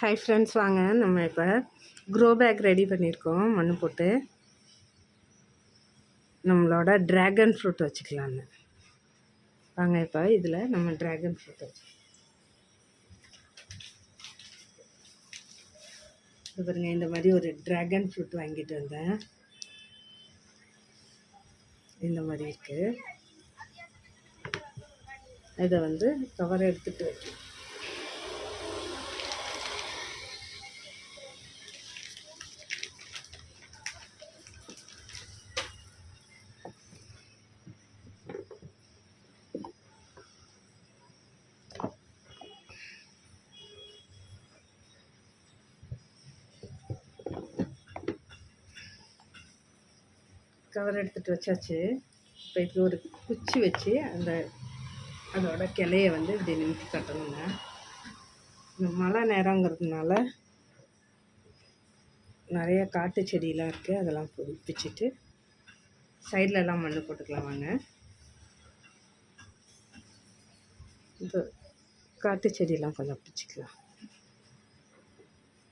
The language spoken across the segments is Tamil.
ஹாய் ஃப்ரெண்ட்ஸ், வாங்க நம்ம இப்போ க்ரோ பேக் ரெடி பண்ணியிருக்கோம். மண் போட்டு நம்மளோட ட்ராகன் ஃப்ரூட் வச்சுக்கலான்னு. வாங்க இப்போ இதில் நம்ம ட்ராகன் ஃப்ரூட் வச்சு பாருங்க. இந்த மாதிரி ஒரு ட்ராகன் ஃப்ரூட் வாங்கிட்டு வந்தேன். இந்த மாதிரி இருக்குது. இதை வந்து கவரை எடுத்துகிட்டு கவர் எடுத்துகிட்டு வச்சாச்சு. இப்போ இதுக்கு ஒரு குச்சி வச்சு அதோட கிளையை வந்து இப்படி நிமித்தி கட்டணுங்க. இந்த மழை நேரங்கிறதுனால நிறைய காட்டு செடியெலாம் இருக்குது. அதெல்லாம் பிச்சுட்டு சைட்லலாம் மண் போட்டுக்கலாம். வாங்க, இப்போ காட்டு செடியெலாம் கொஞ்சம் பிச்சுக்கலாம்.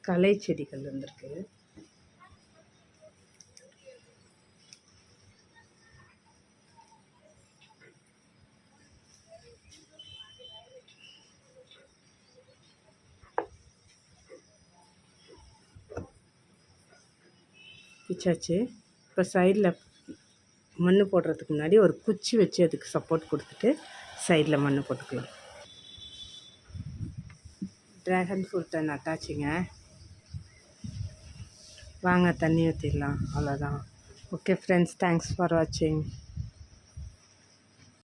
களை செடிகள் இருந்திருக்கு. பிச்சாச்சு. இப்போ சைடில் மண் போடுறதுக்கு முன்னாடி ஒரு குச்சி வச்சு அதுக்கு சப்போர்ட் கொடுத்துட்டு சைடில் மண் போட்டுக்கலாம். ட்ராகன் ஃப்ரூட்டை நட்டாச்சுங்க. வாங்க தண்ணி ஊற்றிடலாம். அவ்வளோதான். ஓகே ஃப்ரெண்ட்ஸ், தேங்க்ஸ் ஃபார் வாட்சிங்.